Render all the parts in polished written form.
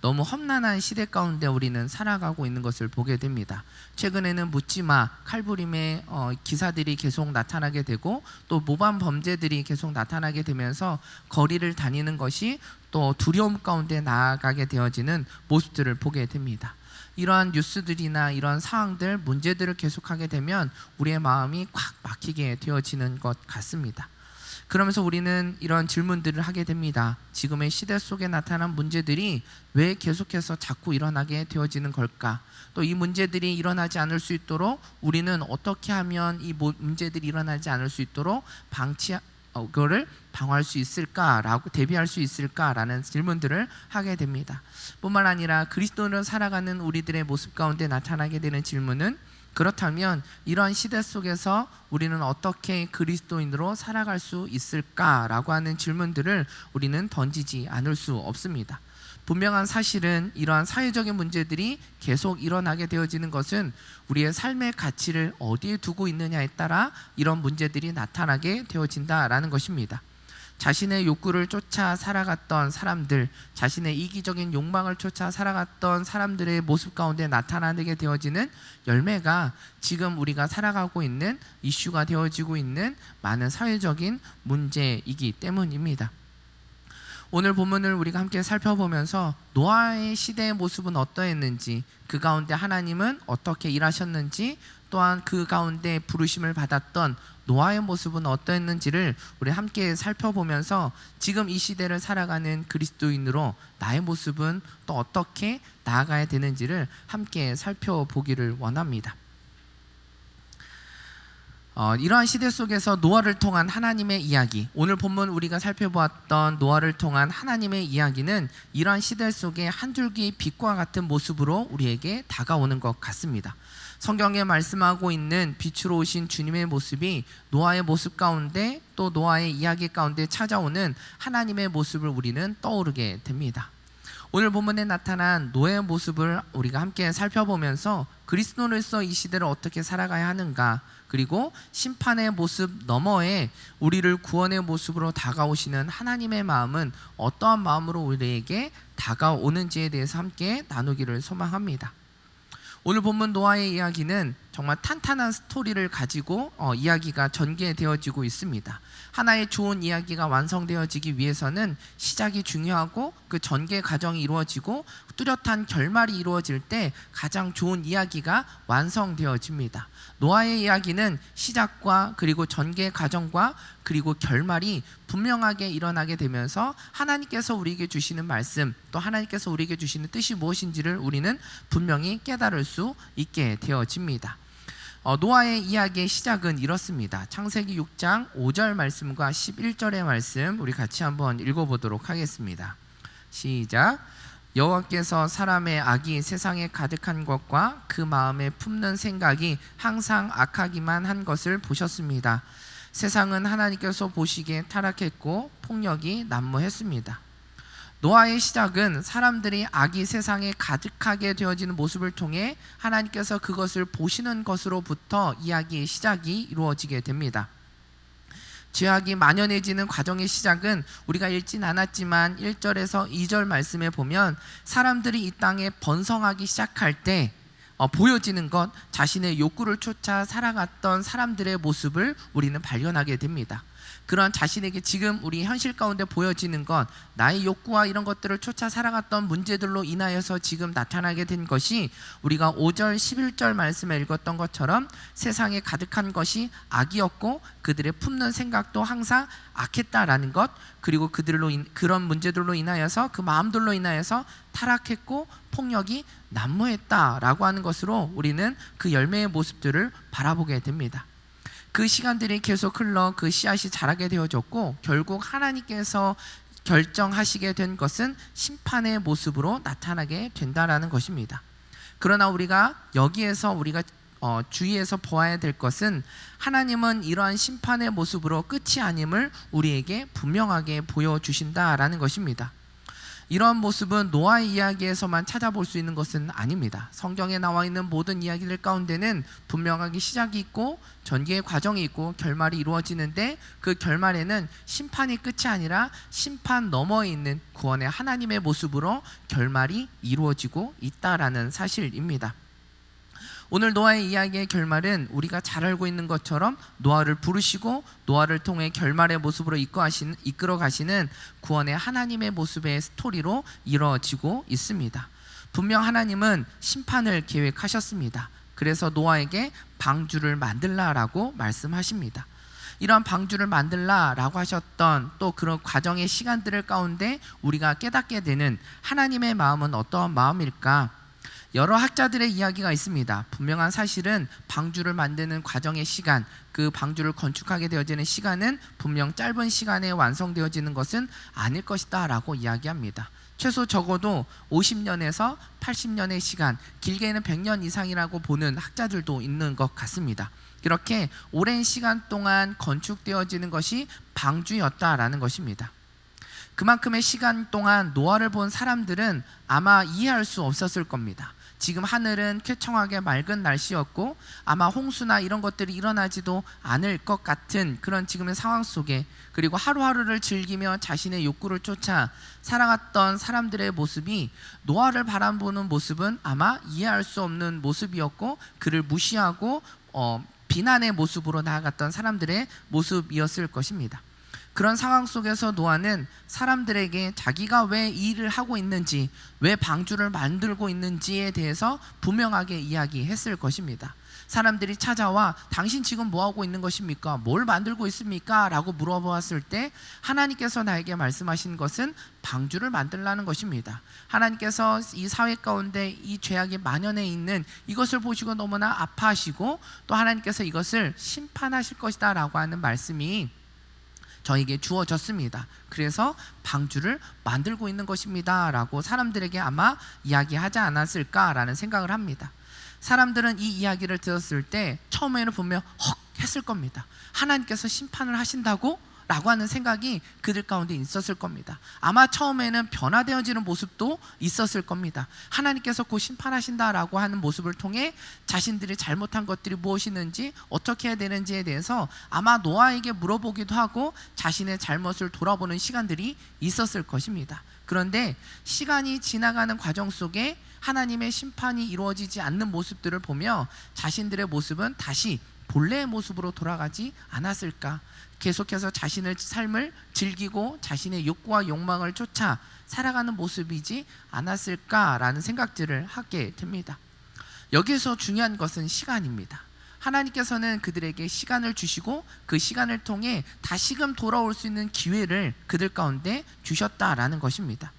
너무 험난한 시대 가운데 우리는 살아가고 있는 것을 보게 됩니다. 최근에는 묻지마, 칼부림의 기사들이 계속 나타나게 되고 또 모반 범죄들이 계속 나타나게 되면서 거리를 다니는 것이 또 두려움 가운데 나아가게 되어지는 모습들을 보게 됩니다. 이러한 뉴스들이나 이런 상황들, 문제들을 계속하게 되면 우리의 마음이 꽉 막히게 되어지는 것 같습니다. 그러면서 우리는 이런 질문들을 하게 됩니다. 지금의 시대 속에 나타난 문제들이 왜 계속해서 자꾸 일어나게 되어지는 걸까? 또 이 문제들이 일어나지 않을 수 있도록 우리는 어떻게 하면 이 문제들이 일어나지 않을 수 있도록 그거를 방어할 수 있을까라고, 대비할 수 있을까라는 질문들을 하게 됩니다. 뿐만 아니라 그리스도인으로 살아가는 우리들의 모습 가운데 나타나게 되는 질문은, 그렇다면 이러한 시대 속에서 우리는 어떻게 그리스도인으로 살아갈 수 있을까라고 하는 질문들을 우리는 던지지 않을 수 없습니다. 분명한 사실은 이러한 사회적인 문제들이 계속 일어나게 되어지는 것은 우리의 삶의 가치를 어디에 두고 있느냐에 따라 이런 문제들이 나타나게 되어진다라는 것입니다. 자신의 욕구를 쫓아 살아갔던 사람들, 자신의 이기적인 욕망을 쫓아 살아갔던 사람들의 모습 가운데 나타나게 되어지는 열매가 지금 우리가 살아가고 있는 이슈가 되어지고 있는 많은 사회적인 문제이기 때문입니다. 오늘 본문을 우리가 함께 살펴보면서 노아의 시대의 모습은 어떠했는지, 그 가운데 하나님은 어떻게 일하셨는지, 또한 그 가운데 부르심을 받았던 노아의 모습은 어떠했는지를 우리 함께 살펴보면서 지금 이 시대를 살아가는 그리스도인으로 나의 모습은 또 어떻게 나아가야 되는지를 함께 살펴보기를 원합니다. 이러한 시대 속에서 노아를 통한 하나님의 이야기, 오늘 본문 우리가 살펴보았던 노아를 통한 하나님의 이야기는 이러한 시대 속에 한 줄기 빛과 같은 모습으로 우리에게 다가오는 것 같습니다. 성경에 말씀하고 있는 빛으로 오신 주님의 모습이 노아의 모습 가운데, 또 노아의 이야기 가운데 찾아오는 하나님의 모습을 우리는 떠오르게 됩니다. 오늘 본문에 나타난 노아의 모습을 우리가 함께 살펴보면서 그리스도로서 이 시대를 어떻게 살아가야 하는가, 그리고 심판의 모습 너머에 우리를 구원의 모습으로 다가오시는 하나님의 마음은 어떠한 마음으로 우리에게 다가오는지에 대해서 함께 나누기를 소망합니다. 오늘 본문 노아의 이야기는 정말 탄탄한 스토리를 가지고 이야기가 전개되어지고 있습니다. 하나의 좋은 이야기가 완성되어지기 위해서는 시작이 중요하고 그 전개 과정이 이루어지고 뚜렷한 결말이 이루어질 때 가장 좋은 이야기가 완성되어집니다. 노아의 이야기는 시작과 그리고 전개 과정과 그리고 결말이 분명하게 일어나게 되면서 하나님께서 우리에게 주시는 말씀, 또 하나님께서 우리에게 주시는 뜻이 무엇인지를 우리는 분명히 깨달을 수 있게 되어집니다. 노아의 이야기의 시작은 이렇습니다. 창세기 6장 5절 말씀과 11절의 말씀 우리 같이 한번 읽어보도록 하겠습니다. 시작. 여호와께서 사람의 악이 세상에 가득한 것과 그 마음에 품는 생각이 항상 악하기만 한 것을 보셨습니다. 세상은 하나님께서 보시기에 타락했고 폭력이 난무했습니다. 노아의 시작은 사람들이 악이 세상에 가득하게 되어지는 모습을 통해 하나님께서 그것을 보시는 것으로부터 이야기의 시작이 이루어지게 됩니다. 죄악이 만연해지는 과정의 시작은 우리가 읽진 않았지만 1절에서 2절 말씀에 보면 사람들이 이 땅에 번성하기 시작할 때 보여지는 것, 자신의 욕구를 쫓아 살아갔던 사람들의 모습을 우리는 발견하게 됩니다. 그런 자신에게 지금 우리 현실 가운데 보여지는 것, 나의 욕구와 이런 것들을 쫓아 살아갔던 문제들로 인하여서 지금 나타나게 된 것이 우리가 5절 11절 말씀에 읽었던 것처럼 세상에 가득한 것이 악이었고 그들의 품는 생각도 항상 악했다라는 것, 그리고 그런 문제들로 인하여서 그 마음들로 인하여서 타락했고 폭력이 난무했다라고 하는 것으로 우리는 그 열매의 모습들을 바라보게 됩니다. 그 시간들이 계속 흘러 그 씨앗이 자라게 되어졌고 결국 하나님께서 결정하시게 된 것은 심판의 모습으로 나타나게 된다라는 것입니다. 그러나 우리가 여기에서 우리가 주의해서 보아야 될 것은 하나님은 이러한 심판의 모습으로 끝이 아님을 우리에게 분명하게 보여주신다라는 것입니다. 이런 모습은 노아의 이야기에서만 찾아볼 수 있는 것은 아닙니다. 성경에 나와 있는 모든 이야기들 가운데는 분명하게 시작이 있고 전개의 과정이 있고 결말이 이루어지는데, 그 결말에는 심판이 끝이 아니라 심판 너머에 있는 구원의 하나님의 모습으로 결말이 이루어지고 있다라는 사실입니다. 오늘 노아의 이야기의 결말은 우리가 잘 알고 있는 것처럼 노아를 부르시고 노아를 통해 결말의 모습으로 이끌어 가시는 구원의 하나님의 모습의 스토리로 이루어지고 있습니다. 분명 하나님은 심판을 계획하셨습니다. 그래서 노아에게 방주를 만들라라고 말씀하십니다. 이런 방주를 만들라라고 하셨던 또 그런 과정의 시간들을 가운데 우리가 깨닫게 되는 하나님의 마음은 어떠한 마음일까? 여러 학자들의 이야기가 있습니다. 분명한 사실은 방주를 만드는 과정의 시간, 그 방주를 건축하게 되어지는 시간은 분명 짧은 시간에 완성되어지는 것은 아닐 것이다 라고 이야기합니다. 최소 적어도 50년에서 80년의 시간, 길게는 100년 이상이라고 보는 학자들도 있는 것 같습니다. 이렇게 오랜 시간 동안 건축되어지는 것이 방주였다라는 것입니다. 그만큼의 시간 동안 노아를 본 사람들은 아마 이해할 수 없었을 겁니다. 지금 하늘은 쾌청하게 맑은 날씨였고 아마 홍수나 이런 것들이 일어나지도 않을 것 같은 그런 지금의 상황 속에, 그리고 하루하루를 즐기며 자신의 욕구를 쫓아 살아갔던 사람들의 모습이 노아를 바라보는 모습은 아마 이해할 수 없는 모습이었고, 그를 무시하고 비난의 모습으로 나아갔던 사람들의 모습이었을 것입니다. 그런 상황 속에서 노아는 사람들에게 자기가 왜 이 일을 하고 있는지, 왜 방주를 만들고 있는지에 대해서 분명하게 이야기했을 것입니다. 사람들이 찾아와 당신 지금 뭐하고 있는 것입니까? 뭘 만들고 있습니까? 라고 물어보았을 때 하나님께서 나에게 말씀하신 것은 방주를 만들라는 것입니다. 하나님께서 이 사회 가운데 이 죄악이 만연해 있는 이것을 보시고 너무나 아파하시고 또 하나님께서 이것을 심판하실 것이다 라고 하는 말씀이 저에게 주어졌습니다. 그래서 방주를 만들고 있는 것입니다 라고 사람들에게 아마 이야기하지 않았을까라는 생각을 합니다. 사람들은 이 이야기를 들었을 때 처음에는 분명 헉 했을 겁니다. 하나님께서 심판을 하신다고? 라고 하는 생각이 그들 가운데 있었을 겁니다. 아마 처음에는 변화되어지는 모습도 있었을 겁니다. 하나님께서 곧 심판하신다라고 하는 모습을 통해 자신들이 잘못한 것들이 무엇이는지 어떻게 해야 되는지에 대해서 아마 노아에게 물어보기도 하고 자신의 잘못을 돌아보는 시간들이 있었을 것입니다. 그런데 시간이 지나가는 과정 속에 하나님의 심판이 이루어지지 않는 모습들을 보며 자신들의 모습은 다시 본래의 모습으로 돌아가지 않았을까? 계속해서 자신의 삶을 즐기고 자신의 욕구와 욕망을 쫓아 살아가는 모습이지 않았을까라는 생각들을 하게 됩니다. 여기서 중요한 것은 시간입니다. 하나님께서는 그들에게 시간을 주시고 그 시간을 통해 다시금 돌아올 수 있는 기회를 그들 가운데 주셨다라는 것입니다.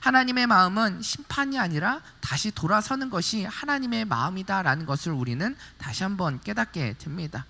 하나님의 마음은 심판이 아니라 다시 돌아서는 것이 하나님의 마음이다라는 것을 우리는 다시 한번 깨닫게 됩니다.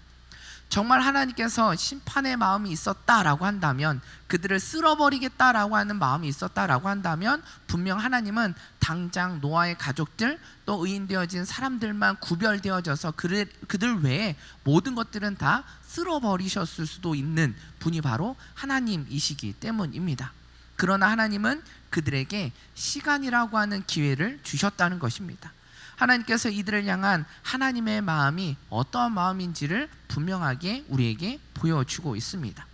정말 하나님께서 심판의 마음이 있었다라고 한다면, 그들을 쓸어버리겠다라고 하는 마음이 있었다라고 한다면 분명 하나님은 당장 노아의 가족들 또 의인되어진 사람들만 구별되어져서 그들 외에 모든 것들은 다 쓸어버리셨을 수도 있는 분이 바로 하나님이시기 때문입니다. 그러나 하나님은 그들에게 시간이라고 하는 기회를 주셨다는 것입니다. 하나님께서 이들을 향한 하나님의 마음이 어떠한 마음인지를 분명하게 우리에게 보여주고 있습니다.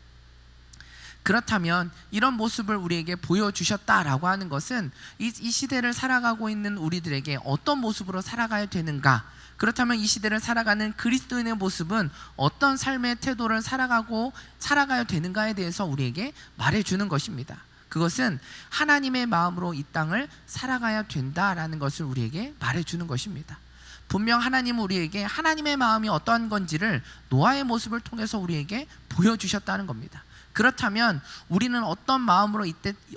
그렇다면 이런 모습을 우리에게 보여주셨다라고 하는 것은 이 시대를 살아가고 있는 우리들에게 어떤 모습으로 살아가야 되는가? 그렇다면 이 시대를 살아가는 그리스도인의 모습은 어떤 삶의 태도를 살아가야 되는가에 대해서 우리에게 말해주는 것입니다. 그것은 하나님의 마음으로 이 땅을 살아가야 된다라는 것을 우리에게 말해주는 것입니다. 분명 하나님은 우리에게 하나님의 마음이 어떠한 건지를 노아의 모습을 통해서 우리에게 보여주셨다는 겁니다. 그렇다면 우리는 어떤 마음으로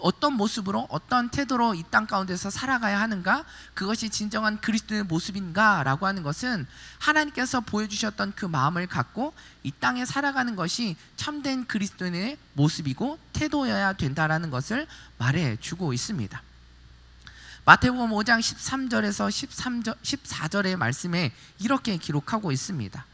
어떤 모습으로 어떤 태도로 이 땅 가운데서 살아가야 하는가? 그것이 진정한 그리스도의 모습인가? 라고 하는 것은 하나님께서 보여주셨던 그 마음을 갖고 이 땅에 살아가는 것이 참된 그리스도인의 모습이고 태도여야 된다라는 것을 말해주고 있습니다. 마태복음 5장 13절에서 14절의 말씀에 이렇게 기록하고 있습니다.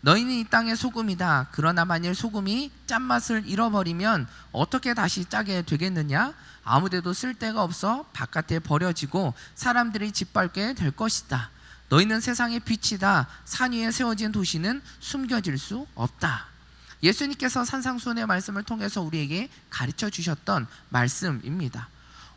너희는 이 땅의 소금이다. 그러나 만일 소금이 짠맛을 잃어버리면 어떻게 다시 짜게 되겠느냐? 아무데도 쓸데가 없어 바깥에 버려지고 사람들이 짓밟게 될 것이다. 너희는 세상의 빛이다. 산 위에 세워진 도시는 숨겨질 수 없다. 예수님께서 산상수훈의 말씀을 통해서 우리에게 가르쳐 주셨던 말씀입니다.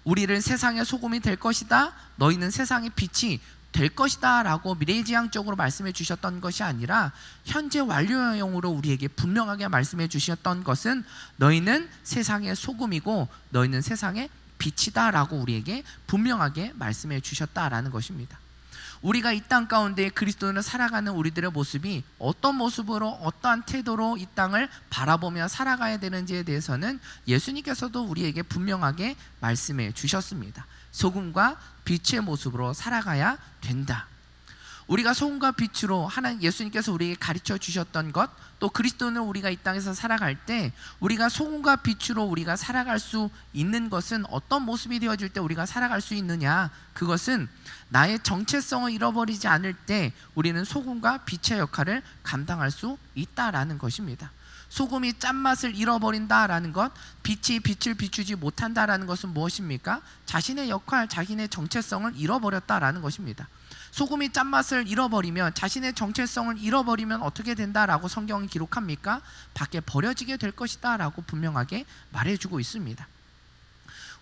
우리를 세상의 소금이 될 것이다. 너희는 세상의 빛이 될 것이다 라고 미래지향적으로 말씀해 주셨던 것이 아니라 현재 완료형으로 우리에게 분명하게 말씀해 주셨던 것은 너희는 세상의 소금이고 너희는 세상의 빛이다 라고 우리에게 분명하게 말씀해 주셨다라는 것입니다. 우리가 이 땅 가운데 그리스도인으로 살아가는 우리들의 모습이 어떤 모습으로 어떠한 태도로 이 땅을 바라보며 살아가야 되는지에 대해서는 예수님께서도 우리에게 분명하게 말씀해 주셨습니다. 소금과 빛의 모습으로 살아가야 된다. 우리가 소금과 빛으로 하나님 예수님께서 우리에게 가르쳐 주셨던 것, 또 그리스도인으로 우리가 이 땅에서 살아갈 때 우리가 소금과 빛으로 우리가 살아갈 수 있는 것은 어떤 모습이 되어질 때 우리가 살아갈 수 있느냐? 그것은 나의 정체성을 잃어버리지 않을 때 우리는 소금과 빛의 역할을 감당할 수 있다라는 것입니다. 소금이 짠맛을 잃어버린다라는 것, 빛이 빛을 비추지 못한다라는 것은 무엇입니까? 자신의 역할, 자신의 정체성을 잃어버렸다라는 것입니다. 소금이 짠맛을 잃어버리면, 자신의 정체성을 잃어버리면 어떻게 된다라고 성경이 기록합니까? 밖에 버려지게 될 것이다 라고 분명하게 말해주고 있습니다.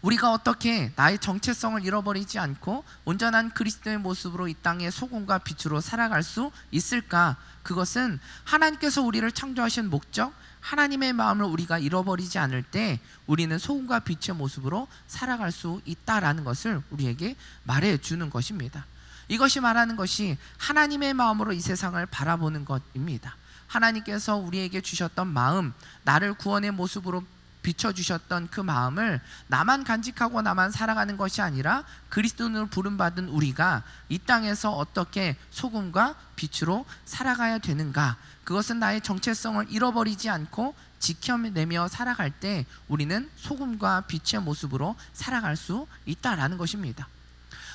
우리가 어떻게 나의 정체성을 잃어버리지 않고 온전한 그리스도의 모습으로 이 땅의 소금과 빛으로 살아갈 수 있을까? 그것은 하나님께서 우리를 창조하신 목적, 하나님의 마음을 우리가 잃어버리지 않을 때 우리는 소금과 빛의 모습으로 살아갈 수 있다라는 것을 우리에게 말해주는 것입니다. 이것이 말하는 것이 하나님의 마음으로 이 세상을 바라보는 것입니다. 하나님께서 우리에게 주셨던 마음, 나를 구원의 모습으로 비춰주셨던 그 마음을 나만 간직하고 나만 살아가는 것이 아니라 그리스도인으로 부름받은 우리가 이 땅에서 어떻게 소금과 빛으로 살아가야 되는가, 그것은 나의 정체성을 잃어버리지 않고 지켜내며 살아갈 때 우리는 소금과 빛의 모습으로 살아갈 수 있다라는 것입니다.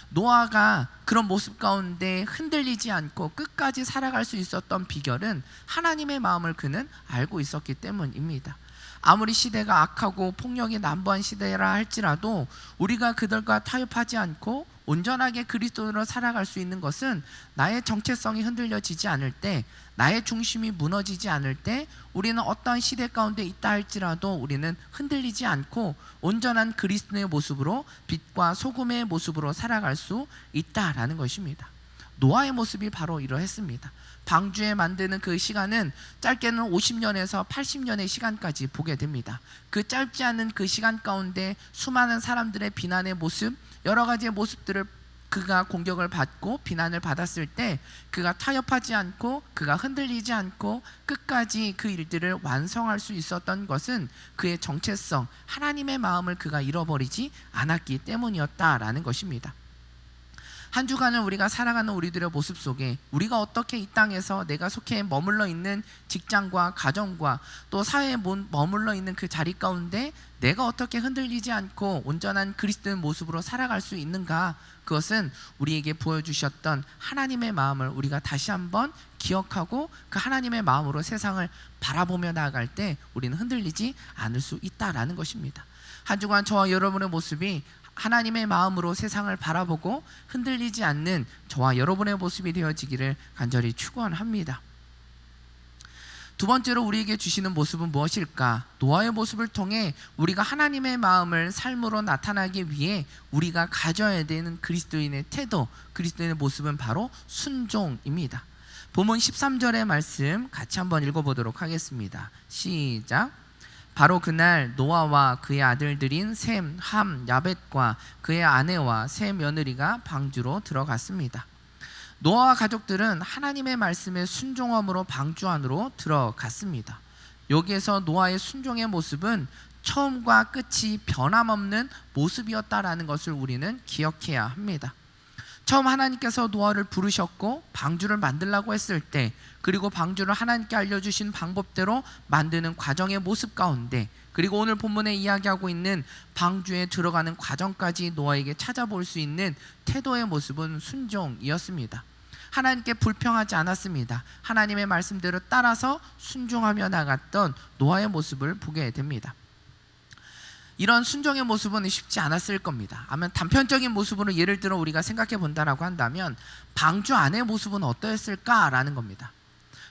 노아가 그런 모습 가운데 흔들리지 않고 끝까지 살아갈 수 있었던 비결은 하나님의 마음을 그는 알고 있었기 때문입니다. 아무리 시대가 악하고 폭력이 난무한 시대라 할지라도 우리가 그들과 타협하지 않고 온전하게 그리스도인으로 살아갈 수 있는 것은 나의 정체성이 흔들려지지 않을 때, 나의 중심이 무너지지 않을 때, 우리는 어떠한 시대 가운데 있다 할지라도 우리는 흔들리지 않고 온전한 그리스도의 모습으로, 빛과 소금의 모습으로 살아갈 수 있다라는 것입니다. 노아의 모습이 바로 이러했습니다. 방주에 만드는 그 시간은 짧게는 50년에서 80년의 시간까지 보게 됩니다. 그 짧지 않은 그 시간 가운데 수많은 사람들의 비난의 모습, 여러 가지의 모습들을 그가 공격을 받고 비난을 받았을 때 그가 타협하지 않고 그가 흔들리지 않고 끝까지 그 일들을 완성할 수 있었던 것은 그의 정체성, 하나님의 마음을 그가 잃어버리지 않았기 때문이었다라는 것입니다. 한 주간을 우리가 살아가는 우리들의 모습 속에 우리가 어떻게 이 땅에서 내가 속해 머물러 있는 직장과 가정과 또 사회에 머물러 있는 그 자리 가운데 내가 어떻게 흔들리지 않고 온전한 그리스도의 모습으로 살아갈 수 있는가, 그것은 우리에게 보여주셨던 하나님의 마음을 우리가 다시 한번 기억하고 그 하나님의 마음으로 세상을 바라보며 나아갈 때 우리는 흔들리지 않을 수 있다라는 것입니다. 한 주간 저와 여러분의 모습이 하나님의 마음으로 세상을 바라보고 흔들리지 않는 저와 여러분의 모습이 되어지기를 간절히 축원합니다. 두 번째로 우리에게 주시는 모습은 무엇일까? 노아의 모습을 통해 우리가 하나님의 마음을 삶으로 나타나기 위해 우리가 가져야 되는 그리스도인의 태도, 그리스도인의 모습은 바로 순종입니다. 본문 13절의 말씀 같이 한번 읽어보도록 하겠습니다. 시작. 바로 그날 노아와 그의 아들들인 셈, 함, 야벳과 그의 아내와 세 며느리가 방주로 들어갔습니다. 노아와 가족들은 하나님의 말씀에 순종함으로 방주 안으로 들어갔습니다. 여기에서 노아의 순종의 모습은 처음과 끝이 변함없는 모습이었다라는 것을 우리는 기억해야 합니다. 처음 하나님께서 노아를 부르셨고 방주를 만들라고 했을 때, 그리고 방주를 하나님께 알려주신 방법대로 만드는 과정의 모습 가운데, 그리고 오늘 본문에 이야기하고 있는 방주에 들어가는 과정까지 노아에게 찾아볼 수 있는 태도의 모습은 순종이었습니다. 하나님께 불평하지 않았습니다. 하나님의 말씀대로 따라서 순종하며 나갔던 노아의 모습을 보게 됩니다. 이런 순종의 모습은 쉽지 않았을 겁니다. 아마 단편적인 모습으로 예를 들어 우리가 생각해 본다라고 한다면 방주 안의 모습은 어떠했을까라는 겁니다.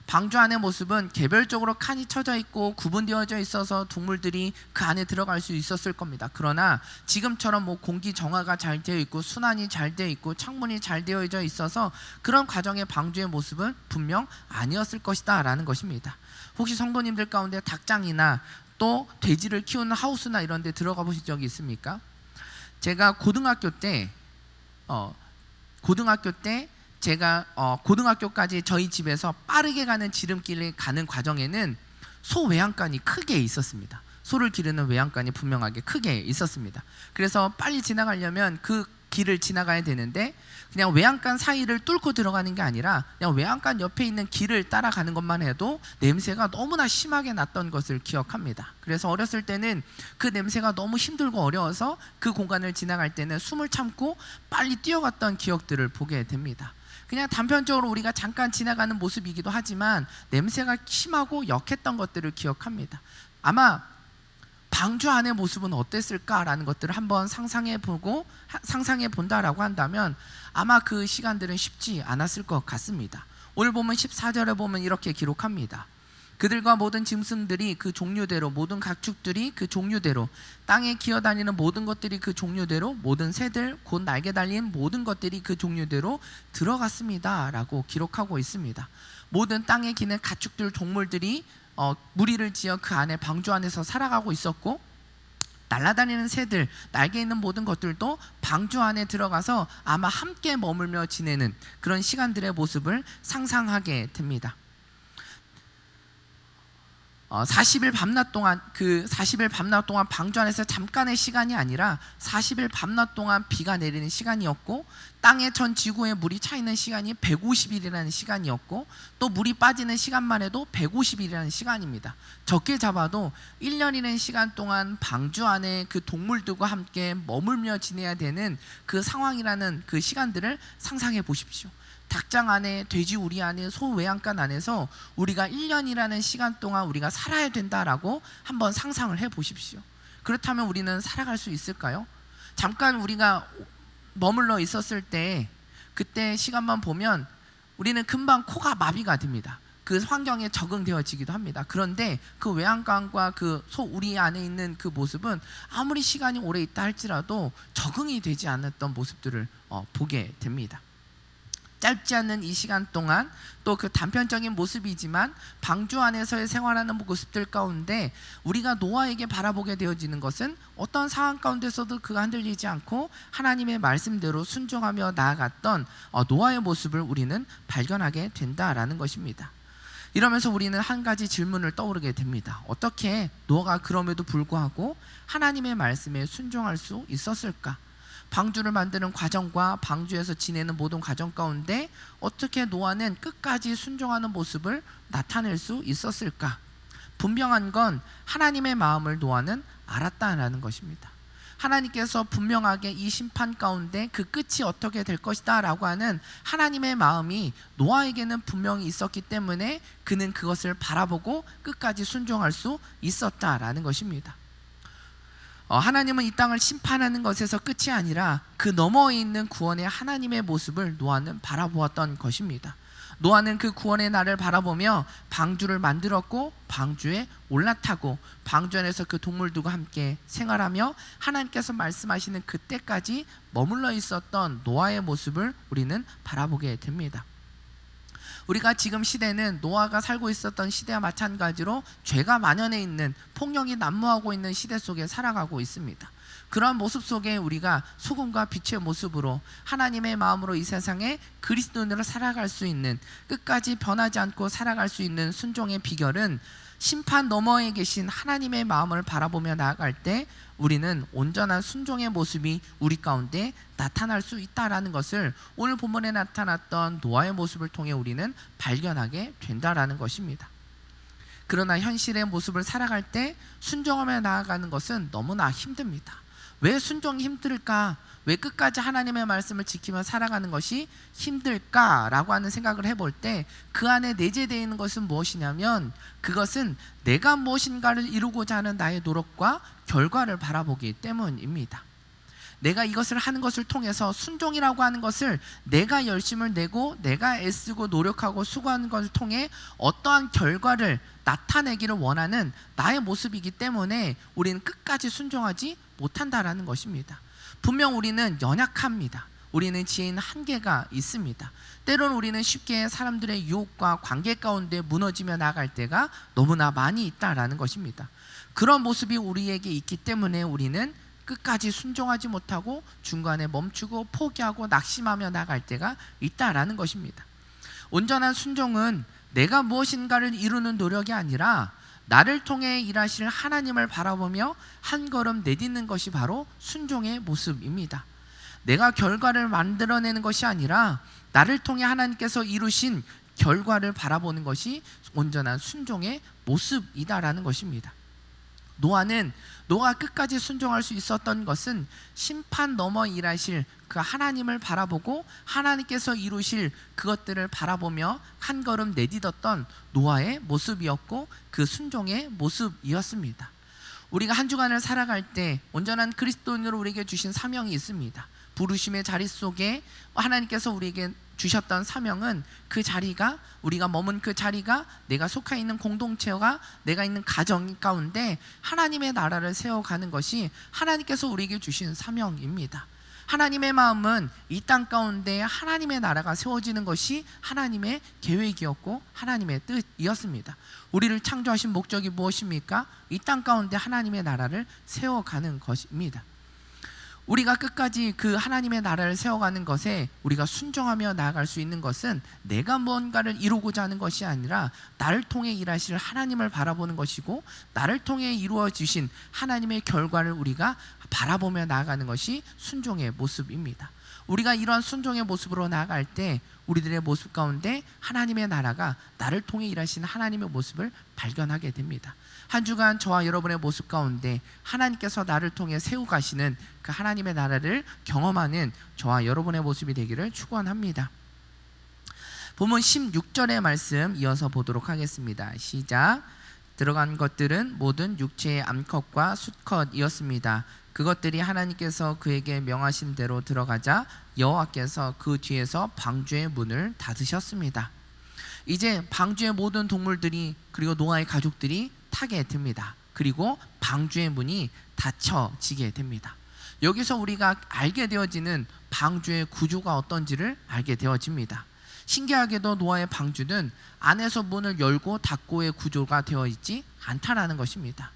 방주 안의 모습은 개별적으로 칸이 쳐져 있고 구분되어져 있어서 동물들이 그 안에 들어갈 수 있었을 겁니다. 그러나 지금처럼 공기 정화가 잘 되어 있고 순환이 잘 되어 있고 창문이 잘 되어져 있어서 그런 과정의 방주의 모습은 분명 아니었을 것이다 라는 것입니다. 혹시 성도님들 가운데 닭장이나 또 돼지를 키우는 하우스나 이런 데 들어가 보신 적이 있습니까? 제가 고등학교 때 제가 고등학교까지 저희 집에서 빠르게 가는 지름길을 가는 과정에는 소 외양간이 크게 있었습니다. 소를 기르는 외양간이 분명하게 크게 있었습니다. 그래서 빨리 지나가려면 그 길을 지나가야 되는데 그냥 외양간 사이를 뚫고 들어가는 게 아니라 그냥 외양간 옆에 있는 길을 따라가는 것만 해도 냄새가 너무나 심하게 났던 것을 기억합니다. 그래서 어렸을 때는 그 냄새가 너무 힘들고 어려워서 그 공간을 지나갈 때는 숨을 참고 빨리 뛰어갔던 기억들을 보게 됩니다. 그냥 단편적으로 우리가 잠깐 지나가는 모습이기도 하지만 냄새가 심하고 역했던 것들을 기억합니다. 아마 방주 안의 모습은 어땠을까라는 것들을 한번 상상해 본다라고 한다면 아마 그 시간들은 쉽지 않았을 것 같습니다. 오늘 보면 14절에 보면 이렇게 기록합니다. 그들과 모든 짐승들이 그 종류대로, 모든 가축들이 그 종류대로, 땅에 기어다니는 모든 것들이 그 종류대로, 모든 새들 곧 날개 달린 모든 것들이 그 종류대로 들어갔습니다 라고 기록하고 있습니다. 모든 땅에 기는 가축들, 동물들이 무리를 지어 그 안에 방주 안에서 살아가고 있었고, 날아다니는 새들, 날개 있는 모든 것들도 방주 안에 들어가서 아마 함께 머물며 지내는 그런 시간들의 모습을 상상하게 됩니다. 40일 밤낮 동안 방주 안에서 잠깐의 시간이 아니라 40일 밤낮 동안 비가 내리는 시간이었고, 땅의 전 지구에 물이 차 있는 시간이 150일이라는 시간이었고, 또 물이 빠지는 시간만 해도 150일이라는 시간입니다. 적게 잡아도 1년이라는 시간 동안 방주 안에 그 동물들과 함께 머물며 지내야 되는 그 상황이라는 그 시간들을 상상해 보십시오. 닭장 안에, 돼지 우리 안에, 소 외양간 안에서 우리가 1년이라는 시간 동안 우리가 살아야 된다라고 한번 상상을 해 보십시오. 그렇다면 우리는 살아갈 수 있을까요? 잠깐 우리가 머물러 있었을 때 그때 시간만 보면 우리는 금방 코가 마비가 됩니다. 그 환경에 적응되어지기도 합니다. 그런데 그 외양간과 그 소 우리 안에 있는 그 모습은 아무리 시간이 오래 있다 할지라도 적응이 되지 않았던 모습들을 보게 됩니다. 짧지 않은 이 시간 동안 또 그 단편적인 모습이지만 방주 안에서의 생활하는 모습들 가운데 우리가 노아에게 바라보게 되어지는 것은 어떤 상황 가운데서도 그가 흔들리지 않고 하나님의 말씀대로 순종하며 나아갔던 노아의 모습을 우리는 발견하게 된다라는 것입니다. 이러면서 우리는 한 가지 질문을 떠오르게 됩니다. 어떻게 노아가 그럼에도 불구하고 하나님의 말씀에 순종할 수 있었을까? 방주를 만드는 과정과 방주에서 지내는 모든 과정 가운데 어떻게 노아는 끝까지 순종하는 모습을 나타낼 수 있었을까? 분명한 건 하나님의 마음을 노아는 알았다라는 것입니다. 하나님께서 분명하게 이 심판 가운데 그 끝이 어떻게 될 것이다 라고 하는 하나님의 마음이 노아에게는 분명히 있었기 때문에 그는 그것을 바라보고 끝까지 순종할 수 있었다라는 것입니다. 하나님은 이 땅을 심판하는 것에서 끝이 아니라 그 너머에 있는 구원의 하나님의 모습을 노아는 바라보았던 것입니다. 노아는 그 구원의 날을 바라보며 방주를 만들었고 방주에 올라타고 방주 안에서 그 동물들과 함께 생활하며 하나님께서 말씀하시는 그때까지 머물러 있었던 노아의 모습을 우리는 바라보게 됩니다. 우리가 지금 시대는 노아가 살고 있었던 시대와 마찬가지로 죄가 만연해 있는, 폭력이 난무하고 있는 시대 속에 살아가고 있습니다. 그러한 모습 속에 우리가 소금과 빛의 모습으로 하나님의 마음으로 이 세상에 그리스도인으로 살아갈 수 있는, 끝까지 변하지 않고 살아갈 수 있는 순종의 비결은 심판 너머에 계신 하나님의 마음을 바라보며 나아갈 때 우리는 온전한 순종의 모습이 우리 가운데 나타날 수 있다라는 것을 오늘 본문에 나타났던 노아의 모습을 통해 우리는 발견하게 된다라는 것입니다. 그러나 현실의 모습을 살아갈 때 순종하며 나아가는 것은 너무나 힘듭니다. 왜 순종이 힘들까? 왜 끝까지 하나님의 말씀을 지키며 살아가는 것이 힘들까라고 하는 생각을 해볼 때 그 안에 내재되어 있는 것은 무엇이냐면 그것은 내가 무엇인가를 이루고자 하는 나의 노력과 결과를 바라보기 때문입니다. 내가 이것을 하는 것을 통해서 순종이라고 하는 것을 내가 열심을 내고 내가 애쓰고 노력하고 수고하는 것을 통해 어떠한 결과를 나타내기를 원하는 나의 모습이기 때문에 우리는 끝까지 순종하지 못한다라는 것입니다. 분명 우리는 연약합니다. 우리는 지혜인 한계가 있습니다. 때로는 우리는 쉽게 사람들의 유혹과 관계 가운데 무너지며 나갈 때가 너무나 많이 있다라는 것입니다. 그런 모습이 우리에게 있기 때문에 우리는 끝까지 순종하지 못하고 중간에 멈추고 포기하고 낙심하며 나갈 때가 있다라는 것입니다. 온전한 순종은 내가 무엇인가를 이루는 노력이 아니라 나를 통해 일하실 하나님을 바라보며 한 걸음 내딛는 것이 바로 순종의 모습입니다. 내가 결과를 만들어내는 것이 아니라 나를 통해 하나님께서 이루신 결과를 바라보는 것이 온전한 순종의 모습이다라는 것입니다. 노아가 끝까지 순종할 수 있었던 것은 심판 너머 일하실 그 하나님을 바라보고 하나님께서 이루실 그것들을 바라보며 한 걸음 내딛었던 노아의 모습이었고 그 순종의 모습이었습니다. 우리가 한 주간을 살아갈 때 온전한 그리스도인으로 우리에게 주신 사명이 있습니다. 부르심의 자리 속에 하나님께서 우리에게 주셨던 사명은 그 자리가 우리가 머문 그 자리가 내가 속해 있는 공동체와 내가 있는 가정 가운데 하나님의 나라를 세워가는 것이 하나님께서 우리에게 주신 사명입니다. 하나님의 마음은 이 땅 가운데 하나님의 나라가 세워지는 것이 하나님의 계획이었고 하나님의 뜻이었습니다. 우리를 창조하신 목적이 무엇입니까? 이 땅 가운데 하나님의 나라를 세워가는 것입니다. 우리가 끝까지 그 하나님의 나라를 세워가는 것에 우리가 순종하며 나아갈 수 있는 것은 내가 무언가를 이루고자 하는 것이 아니라 나를 통해 일하실 하나님을 바라보는 것이고 나를 통해 이루어지신 하나님의 결과를 우리가 바라보며 나아가는 것이 순종의 모습입니다. 우리가 이러한 순종의 모습으로 나아갈 때 우리들의 모습 가운데 하나님의 나라가 나를 통해 일하시는 하나님의 모습을 발견하게 됩니다. 한 주간 저와 여러분의 모습 가운데 하나님께서 나를 통해 세워가시는 그 하나님의 나라를 경험하는 저와 여러분의 모습이 되기를 축원합니다. 본문 16절의 말씀 이어서 보도록 하겠습니다. 시작. 들어간 것들은 모든 육체의 암컷과 수컷이었습니다. 그것들이 하나님께서 그에게 명하신 대로 들어가자 여호와께서 그 뒤에서 방주의 문을 닫으셨습니다. 이제 방주의 모든 동물들이 그리고 노아의 가족들이 타게 됩니다. 그리고 방주의 문이 닫혀지게 됩니다. 여기서 우리가 알게 되어지는 방주의 구조가 어떤지를 알게 되어집니다. 신기하게도 노아의 방주는 안에서 문을 열고 닫고의 구조가 되어 있지 않다라는 것입니다.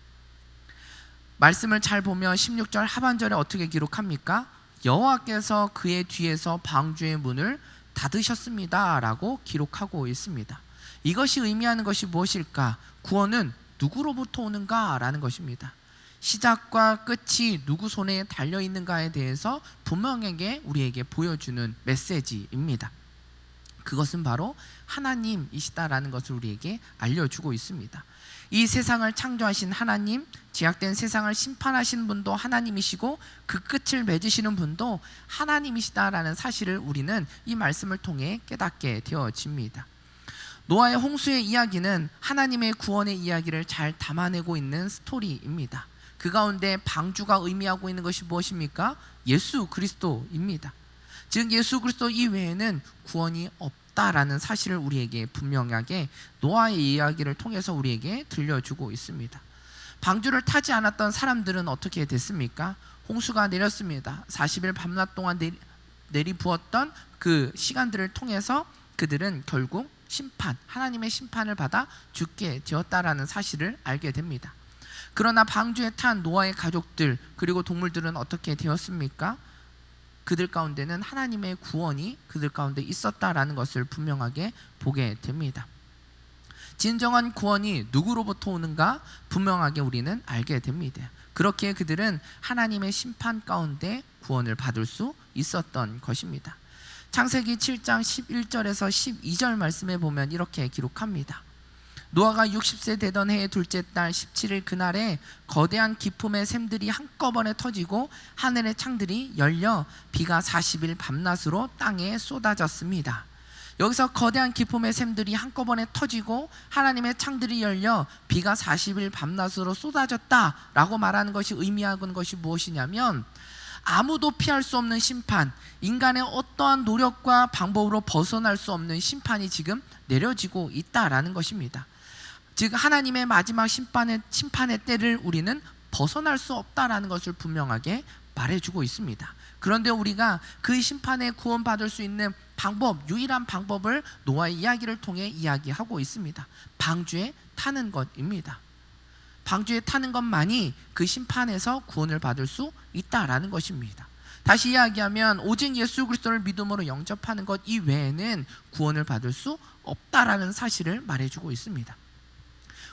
말씀을 잘 보면 16절 하반절에 어떻게 기록합니까? 여호와께서 그의 뒤에서 방주의 문을 닫으셨습니다 라고 기록하고 있습니다. 이것이 의미하는 것이 무엇일까? 구원은 누구로부터 오는가? 라는 것입니다. 시작과 끝이 누구 손에 달려있는가에 대해서 분명하게 우리에게 보여주는 메시지입니다. 그것은 바로 하나님이시다라는 것을 우리에게 알려주고 있습니다. 이 세상을 창조하신 하나님, 제약된 세상을 심판하신 분도 하나님이시고 그 끝을 맺으시는 분도 하나님이시다라는 사실을 우리는 이 말씀을 통해 깨닫게 되어집니다. 노아의 홍수의 이야기는 하나님의 구원의 이야기를 잘 담아내고 있는 스토리입니다. 그 가운데 방주가 의미하고 있는 것이 무엇입니까? 예수 그리스도입니다. 즉 예수 그리스도 이외에는 구원이 없다라는 사실을 우리에게 분명하게 노아의 이야기를 통해서 우리에게 들려주고 있습니다. 방주를 타지 않았던 사람들은 어떻게 됐습니까? 홍수가 내렸습니다. 40일 밤낮 동안 내리부었던 그 시간들을 통해서 그들은 결국 하나님의 심판을 받아 죽게 되었다라는 사실을 알게 됩니다. 그러나 방주에 탄 노아의 가족들 그리고 동물들은 어떻게 되었습니까? 그들 가운데는 하나님의 구원이 그들 가운데 있었다라는 것을 분명하게 보게 됩니다. 진정한 구원이 누구로부터 오는가 분명하게 우리는 알게 됩니다. 그렇게 그들은 하나님의 심판 가운데 구원을 받을 수 있었던 것입니다. 창세기 7장 11절에서 12절 말씀에 보면 이렇게 기록합니다. 노아가 60세 되던 해의 둘째 달 17일 그날에 거대한 기품의 샘들이 한꺼번에 터지고 하늘의 창들이 열려 비가 40일 밤낮으로 땅에 쏟아졌습니다. 여기서 거대한 기품의 샘들이 한꺼번에 터지고 하나님의 창들이 열려 비가 40일 밤낮으로 쏟아졌다라고 말하는 것이 의미하는 것이 무엇이냐면, 아무도 피할 수 없는 심판, 인간의 어떠한 노력과 방법으로 벗어날 수 없는 심판이 지금 내려지고 있다라는 것입니다. 즉 하나님의 마지막 심판의 때를 우리는 벗어날 수 없다라는 것을 분명하게 말해주고 있습니다. 그런데 우리가 그 심판에 구원받을 수 있는 방법, 유일한 방법을 노아의 이야기를 통해 이야기하고 있습니다. 방주에 타는 것입니다. 방주에 타는 것만이 그 심판에서 구원을 받을 수 있다라는 것입니다. 다시 이야기하면 오직 예수 그리스도를 믿음으로 영접하는 것 이외에는 구원을 받을 수 없다라는 사실을 말해주고 있습니다.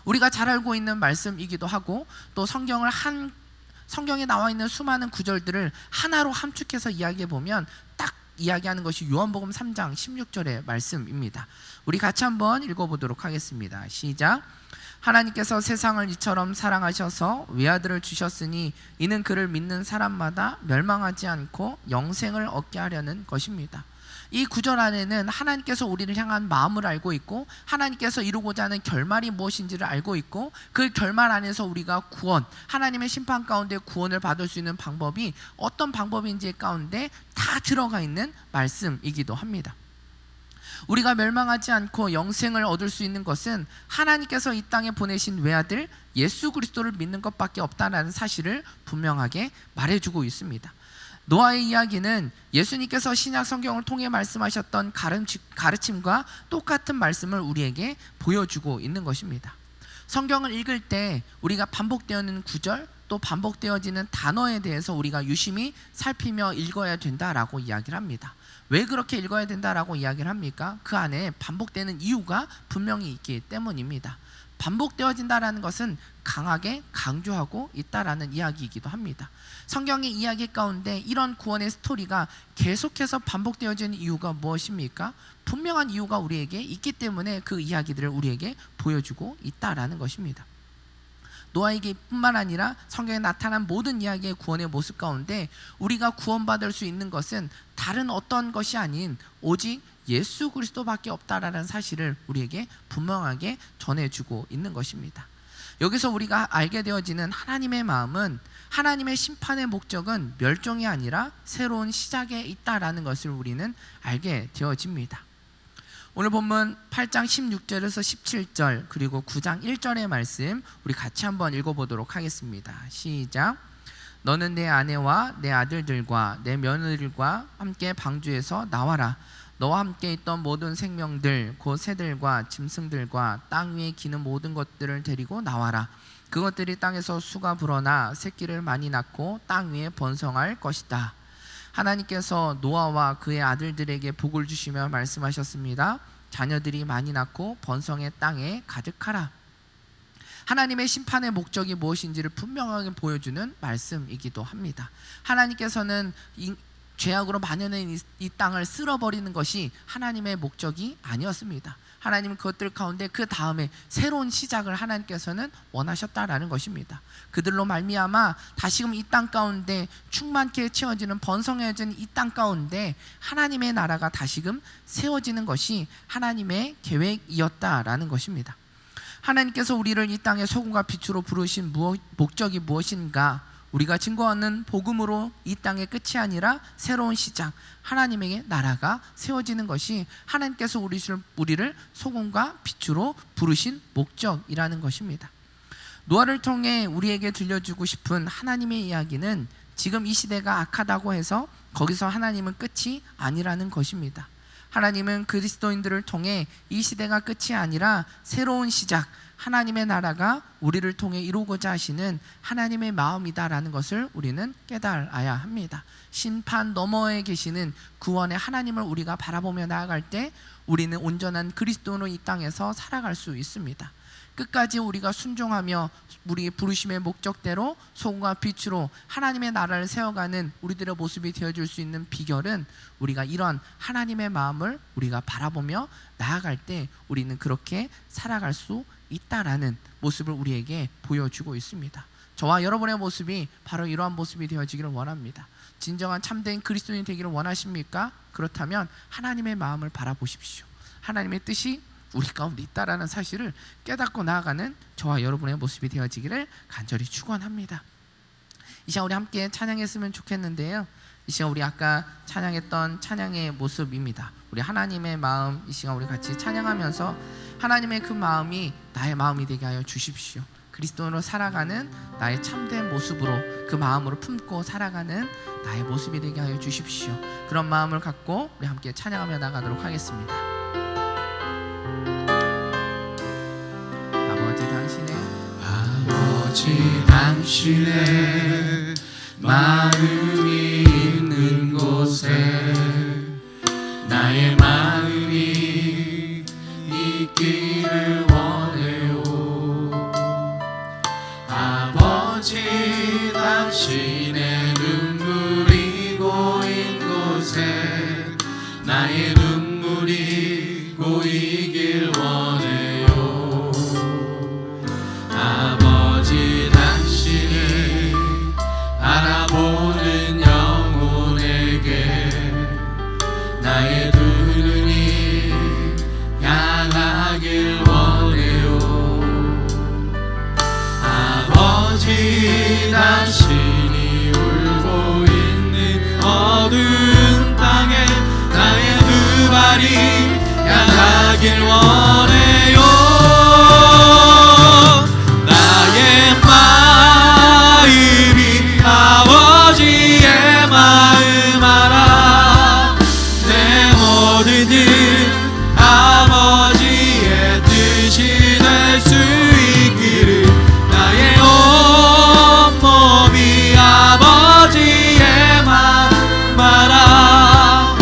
우리가 잘 알고 있는 말씀이기도 하고, 또 성경에 나와 있는 수많은 구절들을 하나로 함축해서 이야기해 보면 딱 이야기하는 것이 요한복음 3장 16절의 말씀입니다. 우리 같이 한번 읽어보도록 하겠습니다. 시작. 하나님께서 세상을 이처럼 사랑하셔서 외아들을 주셨으니 이는 그를 믿는 사람마다 멸망하지 않고 영생을 얻게 하려는 것입니다. 이 구절 안에는 하나님께서 우리를 향한 마음을 알고 있고, 하나님께서 이루고자 하는 결말이 무엇인지를 알고 있고, 그 결말 안에서 우리가 구원, 하나님의 심판 가운데 구원을 받을 수 있는 방법이 어떤 방법인지 가운데 다 들어가 있는 말씀이기도 합니다. 우리가 멸망하지 않고 영생을 얻을 수 있는 것은 하나님께서 이 땅에 보내신 외아들 예수 그리스도를 믿는 것밖에 없다는 사실을 분명하게 말해주고 있습니다. 노아의 이야기는 예수님께서 신약 성경을 통해 말씀하셨던 가르침과 똑같은 말씀을 우리에게 보여주고 있는 것입니다. 성경을 읽을 때 우리가 반복되어지는 구절, 또 반복되어지는 단어에 대해서 우리가 유심히 살피며 읽어야 된다라고 이야기를 합니다. 왜 그렇게 읽어야 된다라고 이야기를 합니까? 그 안에 반복되는 이유가 분명히 있기 때문입니다. 반복되어진다라는 것은 강하게 강조하고 있다라는 이야기이기도 합니다. 성경의 이야기 가운데 이런 구원의 스토리가 계속해서 반복되어지는 이유가 무엇입니까? 분명한 이유가 우리에게 있기 때문에 그 이야기들을 우리에게 보여주고 있다라는 것입니다. 노아에게 뿐만 아니라 성경에 나타난 모든 이야기의 구원의 모습 가운데 우리가 구원받을 수 있는 것은 다른 어떤 것이 아닌 오직 예수 그리스도밖에 없다라는 사실을 우리에게 분명하게 전해주고 있는 것입니다. 여기서 우리가 알게 되어지는 하나님의 마음은, 하나님의 심판의 목적은 멸종이 아니라 새로운 시작에 있다라는 것을 우리는 알게 되어집니다. 오늘 본문 8장 16절에서 17절 그리고 9장 1절의 말씀 우리 같이 한번 읽어보도록 하겠습니다. 시작. 너는 내 아내와 내 아들들과 내 며느리들과 함께 방주에서 나와라. 너와 함께 있던 모든 생명들 곧 새들과 짐승들과 땅 위에 기는 모든 것들을 데리고 나와라. 그것들이 땅에서 수가 불어나 새끼를 많이 낳고 땅 위에 번성할 것이다. 하나님께서 노아와 그의 아들들에게 복을 주시며 말씀하셨습니다. 자녀들이 많이 낳고 번성의 땅에 가득하라. 하나님의 심판의 목적이 무엇인지를 분명하게 보여주는 말씀이기도 합니다. 하나님께서는 죄악으로 만연한 이 땅을 쓸어버리는 것이 하나님의 목적이 아니었습니다. 하나님은 그것들 가운데 그 다음에 새로운 시작을 하나님께서는 원하셨다라는 것입니다. 그들로 말미암아 다시금 이 땅 가운데 충만케 채워지는 번성해진 이 땅 가운데 하나님의 나라가 다시금 세워지는 것이 하나님의 계획이었다라는 것입니다. 하나님께서 우리를 이 땅의 소금과 빛으로 부르신 목적이 무엇인가? 우리가 증거하는 복음으로 이 땅의 끝이 아니라 새로운 시작, 하나님의 나라가 세워지는 것이 하나님께서 우리를 소금과 빛으로 부르신 목적이라는 것입니다. 노아를 통해 우리에게 들려주고 싶은 하나님의 이야기는 지금 이 시대가 악하다고 해서 거기서 하나님은 끝이 아니라는 것입니다. 하나님은 그리스도인들을 통해 이 시대가 끝이 아니라 새로운 시작, 하나님의 나라가 우리를 통해 이루고자 하시는 하나님의 마음이다라는 것을 우리는 깨달아야 합니다. 심판 너머에 계시는 구원의 하나님을 우리가 바라보며 나아갈 때 우리는 온전한 그리스도로 이 땅에서 살아갈 수 있습니다. 끝까지 우리가 순종하며 우리의 부르심의 목적대로 소금과 빛으로 하나님의 나라를 세워가는 우리들의 모습이 되어줄 수 있는 비결은 우리가 이런 하나님의 마음을 우리가 바라보며 나아갈 때 우리는 그렇게 살아갈 수 있다라는 모습을 우리에게 보여주고 있습니다. 저와 여러분의 모습이 바로 이러한 모습이 되어지기를 원합니다. 진정한 참된 그리스도인이 되기를 원하십니까? 그렇다면 하나님의 마음을 바라보십시오. 하나님의 뜻이 우리 가운데 있다라는 사실을 깨닫고 나아가는 저와 여러분의 모습이 되어지기를 간절히 축원합니다. 이 시간 우리 함께 찬양했으면 좋겠는데요, 이 시간 우리 아까 찬양했던 찬양의 모습입니다. 우리 하나님의 마음, 이 시간 우리 같이 찬양하면서 하나님의 그 마음이 나의 마음이 되게 하여 주십시오. 그리스도로 살아가는 나의 참된 모습으로, 그 마음으로 품고 살아가는 나의 모습이 되게 하여 주십시오. 그런 마음을 갖고 우리 함께 찬양하며 나가도록 하겠습니다. 아버지 당신의 마음이 있는 곳에 나의 마음이 있기를 원해요. 아버지 당신의 눈물이 고인 곳에 나의 눈물이 고이길 원해요. 아버지 당신이 알아보는 영혼에게 나의 두 눈이 향하길 원해요. 아버지 당신이 울고 있는 어두운 땅에 나의 두 발이 향하길 원해요. 나의 마음이 아버지의 마음 알아. 내 모든 일 아버지의 뜻이 될 수 있기를. 나의 온몸이 아버지의 마음 알아.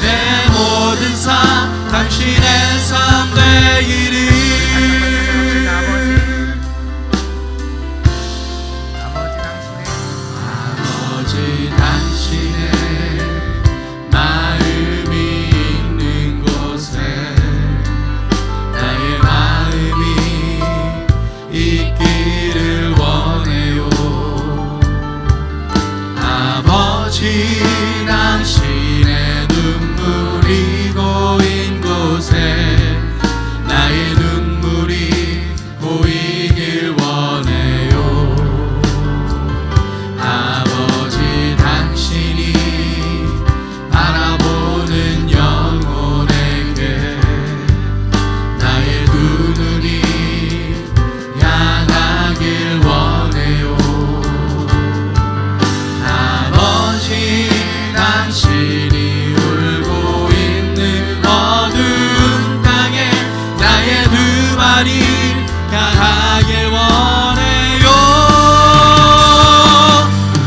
내 모든 삶 당신의 삶 되기를. 아버지 당신의 마음이 있는 곳에 나의 마음이 있기를 원해요. 아버지 당신의 눈물이 고인 곳에 나의 눈물이 고이길 원해요. 아버지 당신이 바라보는 영혼에게 나의 두 눈이 향하길 원해요. 아버지 당신이 울고 있는 어두운 땅에 나의 두 발이 향하길 원해요.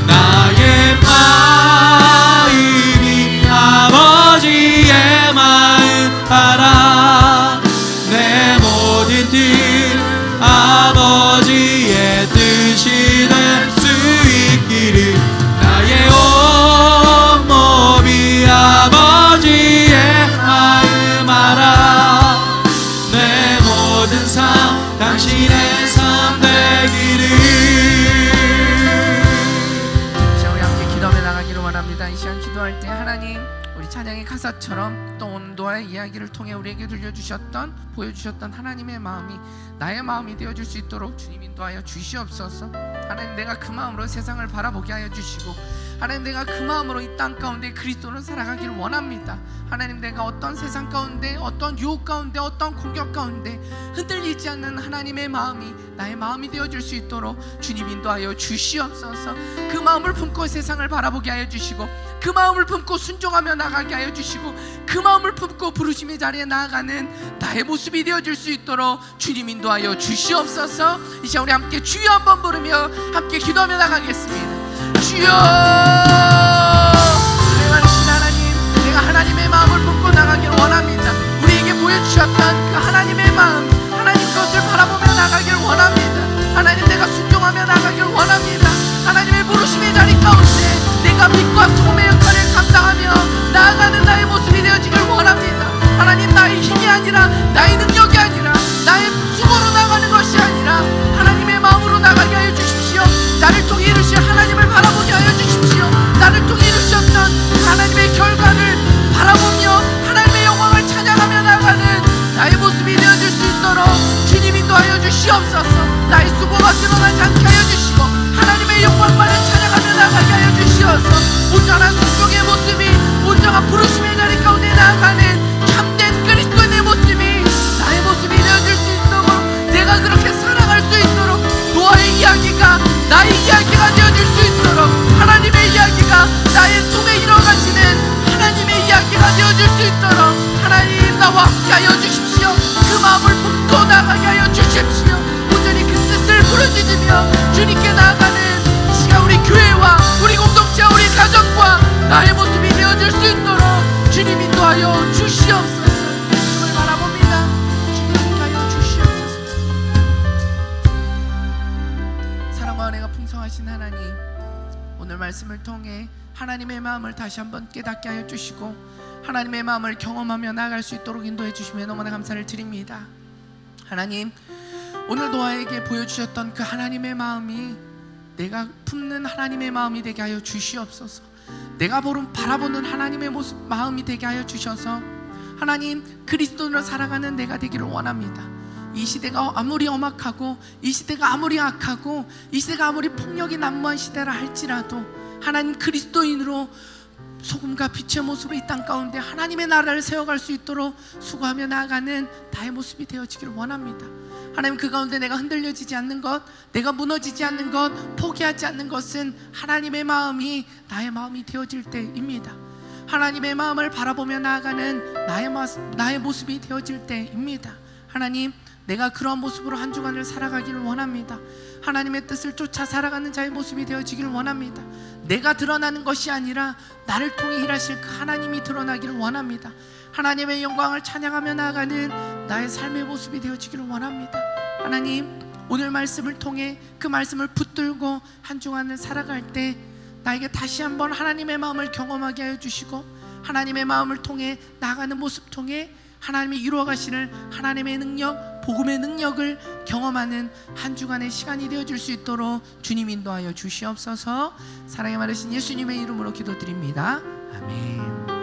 나의 마음이 아버지의 마음 알아. 내 모든 뜻 아버지의 뜻이 될 수 있기를. 나의 온몸이 아버지의 마음 알아. 내 모든 삶 당신의 삶 되기를. 이 시간 우리 함께 기도하며 나가기를 원합니다. 이 시간 기도할 때 하나님, 우리 찬양의 가사처럼 또 온도와의 이야기를 통해 우리에게 들려주셨던, 보여주셨던 하나님의 마음이 나의 마음이 되어줄 수 있도록 주님 인도하여 주시옵소서. 하나님, 내가 그 마음으로 세상을 바라보게 하여 주시고, 하나님, 내가 그 마음으로 이 땅 가운데 그리스도를 살아가길 원합니다. 하나님, 내가 어떤 세상 가운데, 어떤 유혹 가운데, 어떤 공격 가운데 흔들리지 않는 하나님의 마음이 나의 마음이 되어줄 수 있도록 주님 인도하여 주시옵소서. 그 마음을 품고 세상을 바라보게 하여 주시고, 그 마음을 품고 순종하며 나가게 하여 주시고, 그 마음을 품고 부르심의 자리에 나아가는 나의 모습이 되어줄 수 있도록 주님 인도하여 주시옵소서. 이 시간 우리 함께 주여 한번 부르며 함께 기도하며 나가겠습니다. 주여, 은혜하신 하나님, 내가 하나님의 마음을 품고 나가길 원합니다. 우리에게 보여주셨던 그 하나님의 마음, 하나님 것을 바라보며 나가길 원합니다. 하나님, 내가 순종하며 나가길 원합니다. 하나님의 부르심의 자리 가운데 내가 빛과 소금의 역할을 감당하며 나아가는 나의 모습이 되어지길 원합니다. 하나님, 나의 힘이 아니라, 나의 능력이 아니라, 나의 수고로 나가는 주시옵소서. 나의 수고가 드러나지 않게 하여 주시고 하나님의 영광만을 찬양하며 나가게 하여 주시옵소서. 온전한 순종의 모습이, 온전한 부르심의 자리 가운데 나아가는 참된 그리스도인의 모습이 나의 모습이 되어질 수 있도록, 내가 그렇게 살아갈 수 있도록, 노아의 이야기가 나의 이야기가 되어질 수 있도록, 하나님의 이야기가 나의 통해 이뤄가시는 하나님의 이야기가 되어질 수 있도록 하나님 나와 함께 하여 주십시오. 그 마음을 품고 나가게 하여 주십시오. 온전히 그 뜻을 부르짖으며 주님께 나아가는 시간, 우리 교회와 우리 공동체와 우리 가정과 나의 모습이 되어질 수 있도록 주님 인도하여 주시옵소서. 주님을 바라봅니다. 주님 인도하여 주시옵소서. 사랑과 은혜가 풍성하신 하나님, 오늘 말씀을 통해 하나님의 마음을 다시 한번 깨닫게 하여 주시고 하나님의 마음을 경험하며 나아갈 수 있도록 인도해 주시며 너무나 감사를 드립니다. 하나님, 오늘 노아에게 보여주셨던 그 하나님의 마음이 내가 품는 하나님의 마음이 되게 하여 주시옵소서. 내가 바라보는 하나님의 모습, 마음이 되게 하여 주셔서 하나님, 그리스도인으로 살아가는 내가 되기를 원합니다. 이 시대가 아무리 엄악하고, 이 시대가 아무리 악하고, 이 시대가 아무리 폭력이 난무한 시대라 할지라도 하나님, 그리스도인으로 소금과 빛의 모습으로 이 땅 가운데 하나님의 나라를 세워갈 수 있도록 수고하며 나아가는 나의 모습이 되어지기를 원합니다. 하나님, 그 가운데 내가 흔들려지지 않는 것, 내가 무너지지 않는 것, 포기하지 않는 것은 하나님의 마음이 나의 마음이 되어질 때입니다. 하나님의 마음을 바라보며 나아가는 나의 모습이 되어질 때입니다. 하나님, 내가 그러한 모습으로 한 주간을 살아가기를 원합니다. 하나님의 뜻을 쫓아 살아가는 자의 모습이 되어지기를 원합니다. 내가 드러나는 것이 아니라 나를 통해 일하실 그 하나님이 드러나기를 원합니다. 하나님의 영광을 찬양하며 나아가는 나의 삶의 모습이 되어지기를 원합니다. 하나님, 오늘 말씀을 통해 그 말씀을 붙들고 한 주간을 살아갈 때 나에게 다시 한번 하나님의 마음을 경험하게 하여 주시고 하나님의 마음을 통해 나아가는 모습 통해 하나님이 이루어가시는 하나님의 능력, 복음의 능력을 경험하는 한 주간의 시간이 되어줄 수 있도록 주님 인도하여 주시옵소서. 사랑의 많으신 예수님의 이름으로 기도드립니다. 아멘.